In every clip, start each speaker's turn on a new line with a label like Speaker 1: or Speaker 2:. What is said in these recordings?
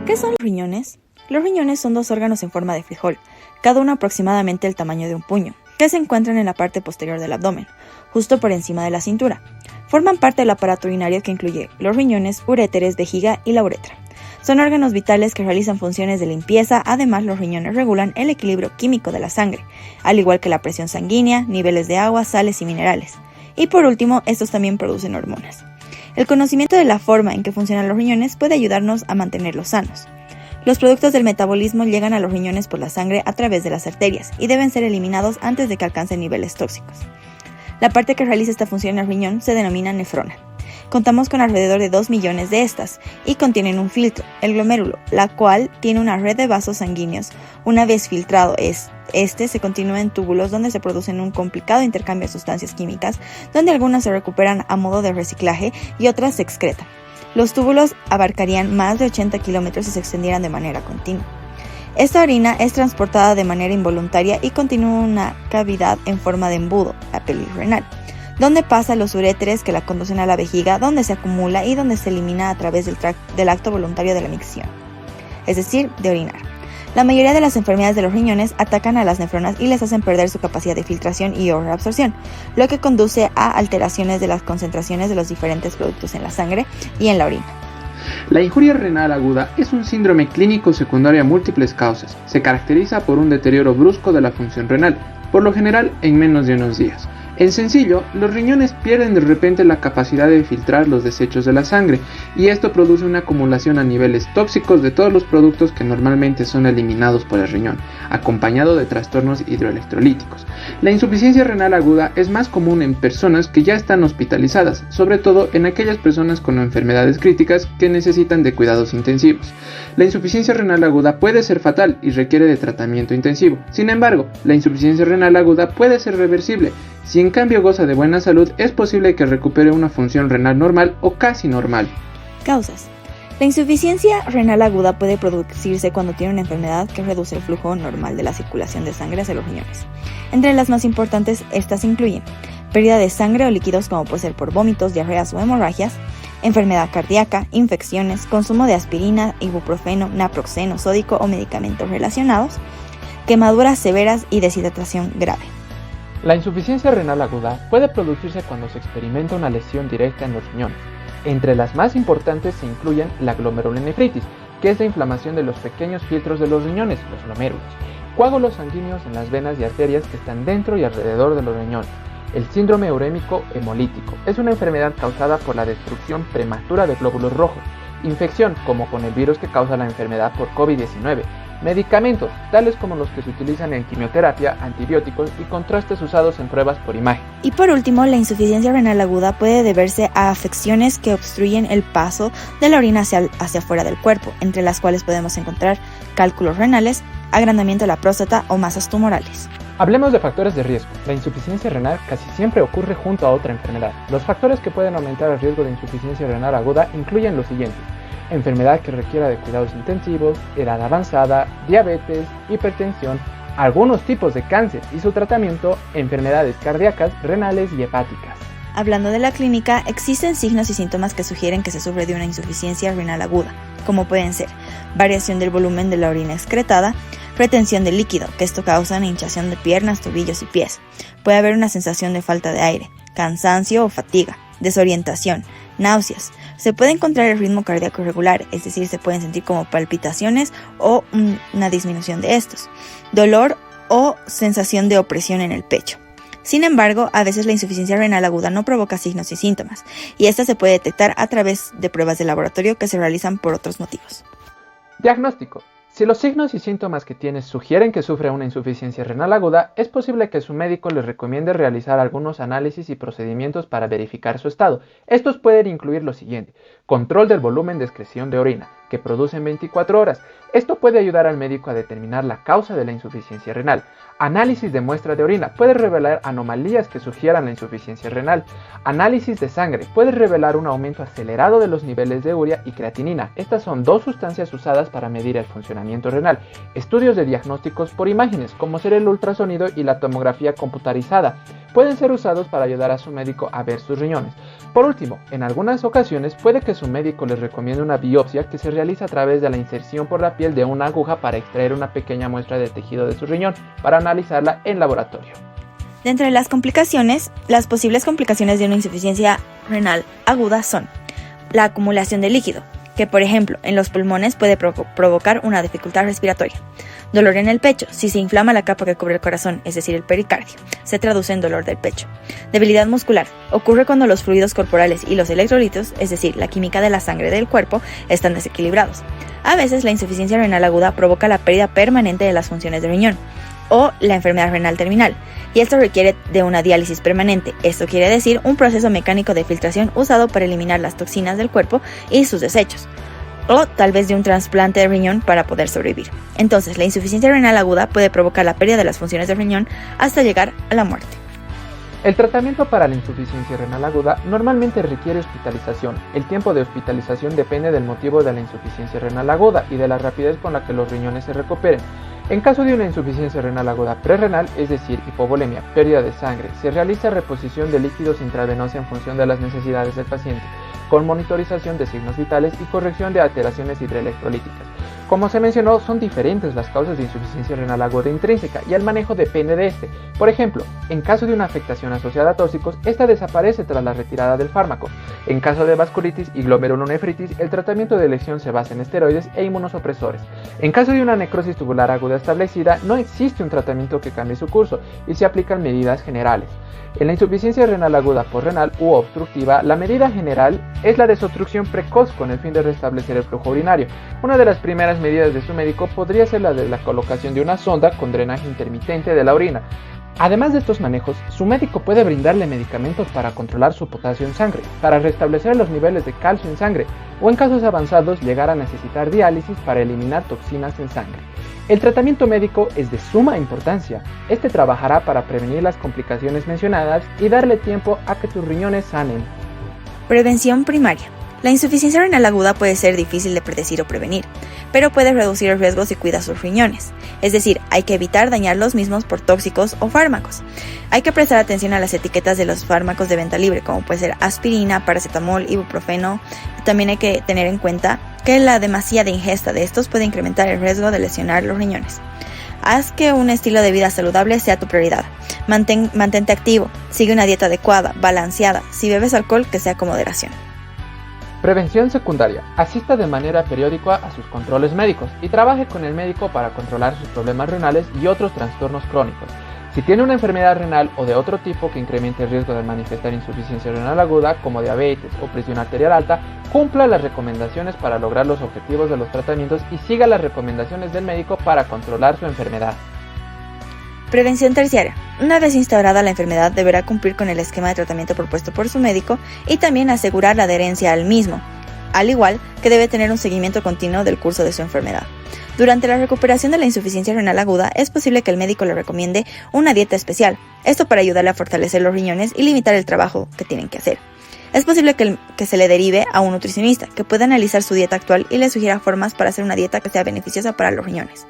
Speaker 1: ¿Qué son los riñones? Los riñones son dos órganos en forma de frijol, cada uno aproximadamente el tamaño de un puño, que se encuentran en la parte posterior del abdomen, justo por encima de la cintura. Forman parte del aparato urinario que incluye los riñones, uréteres, vejiga y la uretra. Son órganos vitales que realizan funciones de limpieza. Además, los riñones regulan el equilibrio químico de la sangre, al igual que la presión sanguínea, niveles de agua, sales y minerales. Y por último, estos también producen hormonas. El conocimiento de la forma en que funcionan los riñones puede ayudarnos a mantenerlos sanos. Los productos del metabolismo llegan a los riñones por la sangre a través de las arterias y deben ser eliminados antes de que alcancen niveles tóxicos. La parte que realiza esta función en el riñón se denomina nefrona. Contamos con alrededor de 2 millones de estas y contienen un filtro, el glomérulo, la cual tiene una red de vasos sanguíneos. Una vez filtrado este se continúa en túbulos donde se producen un complicado intercambio de sustancias químicas, donde algunas se recuperan a modo de reciclaje y otras se excretan. Los túbulos abarcarían más de 80 kilómetros y se extendieran de manera continua. Esta orina es transportada de manera involuntaria y continúa una cavidad en forma de embudo, la pelvis renal, donde pasa los uréteres que la conducen a la vejiga, donde se acumula y donde se elimina a través del acto voluntario de la micción, es decir, de orinar. La mayoría de las enfermedades de los riñones atacan a las nefronas y les hacen perder su capacidad de filtración y o reabsorción, lo que conduce a alteraciones de las concentraciones de los diferentes productos en la sangre y en la orina.
Speaker 2: La injuria renal aguda es un síndrome clínico secundario a múltiples causas. Se caracteriza por un deterioro brusco de la función renal, por lo general en menos de unos días. En sencillo, los riñones pierden de repente la capacidad de filtrar los desechos de la sangre y esto produce una acumulación a niveles tóxicos de todos los productos que normalmente son eliminados por el riñón, acompañado de trastornos hidroelectrolíticos. La insuficiencia renal aguda es más común en personas que ya están hospitalizadas, sobre todo en aquellas personas con enfermedades críticas que necesitan de cuidados intensivos. La insuficiencia renal aguda puede ser fatal y requiere de tratamiento intensivo. Sin embargo, la insuficiencia renal aguda puede ser reversible. Si en cambio goza de buena salud, es posible que recupere una función renal normal o casi normal.
Speaker 1: Causas. La insuficiencia renal aguda puede producirse cuando tiene una enfermedad que reduce el flujo normal de la circulación de sangre hacia los riñones. Entre las más importantes, estas incluyen pérdida de sangre o líquidos como puede ser por vómitos, diarreas o hemorragias, enfermedad cardíaca, infecciones, consumo de aspirina, ibuprofeno, naproxeno, sódico o medicamentos relacionados, quemaduras severas y deshidratación grave.
Speaker 3: La insuficiencia renal aguda puede producirse cuando se experimenta una lesión directa en los riñones. Entre las más importantes se incluyen la glomerulonefritis, que es la inflamación de los pequeños filtros de los riñones, los glomérulos, coágulos sanguíneos en las venas y arterias que están dentro y alrededor de los riñones. El síndrome urémico hemolítico es una enfermedad causada por la destrucción prematura de glóbulos rojos, infección como con el virus que causa la enfermedad por COVID-19, medicamentos tales como los que se utilizan en quimioterapia, antibióticos y contrastes usados en pruebas por imagen.
Speaker 1: Y por último, la insuficiencia renal aguda puede deberse a afecciones que obstruyen el paso de la orina hacia afuera del cuerpo, entre las cuales podemos encontrar cálculos renales, agrandamiento de la próstata o masas tumorales.
Speaker 3: Hablemos de factores de riesgo. La insuficiencia renal casi siempre ocurre junto a otra enfermedad. Los factores que pueden aumentar el riesgo de insuficiencia renal aguda incluyen los siguientes: enfermedad que requiera de cuidados intensivos, edad avanzada, diabetes, hipertensión, algunos tipos de cáncer y su tratamiento, enfermedades cardíacas, renales y hepáticas.
Speaker 1: Hablando de la clínica, existen signos y síntomas que sugieren que se sufre de una insuficiencia renal aguda, como pueden ser variación del volumen de la orina excretada, retención de líquido, que esto causa una hinchazón de piernas, tobillos y pies. Puede haber una sensación de falta de aire, cansancio o fatiga, desorientación, náuseas. Se puede encontrar el ritmo cardíaco irregular, es decir, se pueden sentir como palpitaciones o una disminución de estos, dolor o sensación de opresión en el pecho. Sin embargo, a veces la insuficiencia renal aguda no provoca signos y síntomas, y esta se puede detectar a través de pruebas de laboratorio que se realizan por otros motivos.
Speaker 3: Diagnóstico. Si los signos y síntomas que tienes sugieren que sufre una insuficiencia renal aguda, es posible que su médico le recomiende realizar algunos análisis y procedimientos para verificar su estado. Estos pueden incluir lo siguiente: control del volumen de excreción de orina, que produce en 24 horas. Esto puede ayudar al médico a determinar la causa de la insuficiencia renal. Análisis de muestra de orina puede revelar anomalías que sugieran la insuficiencia renal. Análisis de sangre puede revelar un aumento acelerado de los niveles de urea y creatinina. Estas son dos sustancias usadas para medir el funcionamiento renal. Estudios de diagnósticos por imágenes, como ser el ultrasonido y la tomografía computarizada, pueden ser usados para ayudar a su médico a ver sus riñones. Por último, en algunas ocasiones puede que su médico les recomiende una biopsia que se realiza a través de la inserción por la piel de una aguja para extraer una pequeña muestra de tejido de su riñón para analizarla en laboratorio.
Speaker 1: Dentro de las complicaciones, las posibles complicaciones de una insuficiencia renal aguda son la acumulación de líquido, que por ejemplo en los pulmones puede provocar una dificultad respiratoria. Dolor en el pecho, si se inflama la capa que cubre el corazón, es decir, el pericardio, se traduce en dolor del pecho. Debilidad muscular, ocurre cuando los fluidos corporales y los electrolitos, es decir, la química de la sangre del cuerpo, están desequilibrados. A veces la insuficiencia renal aguda provoca la pérdida permanente de las funciones del riñón, o la enfermedad renal terminal, y esto requiere de una diálisis permanente. Esto quiere decir un proceso mecánico de filtración usado para eliminar las toxinas del cuerpo y sus desechos, o tal vez de un trasplante de riñón para poder sobrevivir. Entonces, la insuficiencia renal aguda puede provocar la pérdida de las funciones del riñón hasta llegar a la muerte.
Speaker 3: El tratamiento para la insuficiencia renal aguda normalmente requiere hospitalización. El tiempo de hospitalización depende del motivo de la insuficiencia renal aguda y de la rapidez con la que los riñones se recuperen. En caso de una insuficiencia renal aguda prerrenal, es decir, hipovolemia, pérdida de sangre, se realiza reposición de líquidos intravenosa en función de las necesidades del paciente, con monitorización de signos vitales y corrección de alteraciones hidroelectrolíticas. Como se mencionó, son diferentes las causas de insuficiencia renal aguda intrínseca y el manejo depende de este. Por ejemplo, en caso de una afectación asociada a tóxicos, esta desaparece tras la retirada del fármaco. En caso de vasculitis y glomerulonefritis, el tratamiento de elección se basa en esteroides e inmunosupresores. En caso de una necrosis tubular aguda establecida, no existe un tratamiento que cambie su curso y se aplican medidas generales. En la insuficiencia renal aguda posrenal u obstructiva, la medida general es la desobstrucción precoz con el fin de restablecer el flujo urinario. Una de las primeras medidas de su médico podría ser la de la colocación de una sonda con drenaje intermitente de la orina. Además de estos manejos, su médico puede brindarle medicamentos para controlar su potasio en sangre, para restablecer los niveles de calcio en sangre, o en casos avanzados llegar a necesitar diálisis para eliminar toxinas en sangre. El tratamiento médico es de suma importancia. Este trabajará para prevenir las complicaciones mencionadas y darle tiempo a que tus riñones sanen.
Speaker 1: Prevención primaria. La insuficiencia renal aguda puede ser difícil de predecir o prevenir, pero puede reducir el riesgo si cuida sus riñones. Es decir, hay que evitar dañar los mismos por tóxicos o fármacos. Hay que prestar atención a las etiquetas de los fármacos de venta libre, como puede ser aspirina, paracetamol, ibuprofeno. También hay que tener en cuenta que la demasiada ingesta de estos puede incrementar el riesgo de lesionar los riñones. Haz que un estilo de vida saludable sea tu prioridad. Mantente activo, sigue una dieta adecuada, balanceada. Si bebes alcohol, que sea con moderación.
Speaker 3: Prevención secundaria. Asista de manera periódica a sus controles médicos y trabaje con el médico para controlar sus problemas renales y otros trastornos crónicos. Si tiene una enfermedad renal o de otro tipo que incremente el riesgo de manifestar insuficiencia renal aguda, como diabetes o presión arterial alta, cumpla las recomendaciones para lograr los objetivos de los tratamientos y siga las recomendaciones del médico para controlar su enfermedad.
Speaker 1: Prevención terciaria. Una vez instaurada la enfermedad, deberá cumplir con el esquema de tratamiento propuesto por su médico y también asegurar la adherencia al mismo, al igual que debe tener un seguimiento continuo del curso de su enfermedad. Durante la recuperación de la insuficiencia renal aguda, es posible que el médico le recomiende una dieta especial, esto para ayudarle a fortalecer los riñones y limitar el trabajo que tienen que hacer. Es posible que se le derive a un nutricionista, que pueda analizar su dieta actual y le sugiera formas para hacer una dieta que sea beneficiosa para los riñones.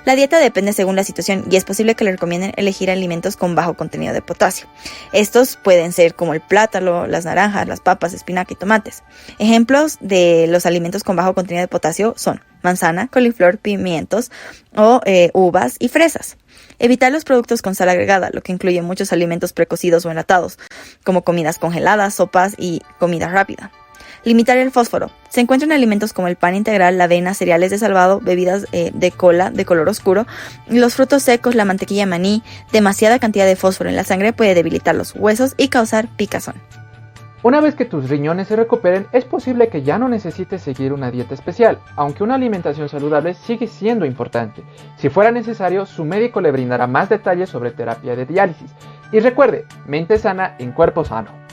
Speaker 1: La dieta depende según la situación y es posible que le recomienden elegir alimentos con bajo contenido de potasio. Estos pueden ser como el plátano, las naranjas, las papas, espinaca y tomates. Ejemplos de los alimentos con bajo contenido de potasio son manzana, coliflor, pimientos o uvas y fresas. Evitar los productos con sal agregada, lo que incluye muchos alimentos precocidos o enlatados, como comidas congeladas, sopas y comida rápida. Limitar el fósforo. Se encuentran alimentos como el pan integral, la avena, cereales de salvado, bebidas de cola de color oscuro, los frutos secos, la mantequilla de maní. Demasiada cantidad de fósforo en la sangre puede debilitar los huesos y causar picazón.
Speaker 3: Una vez que tus riñones se recuperen, es posible que ya no necesites seguir una dieta especial, aunque una alimentación saludable sigue siendo importante. Si fuera necesario, su médico le brindará más detalles sobre terapia de diálisis. Y recuerde, mente sana en cuerpo sano.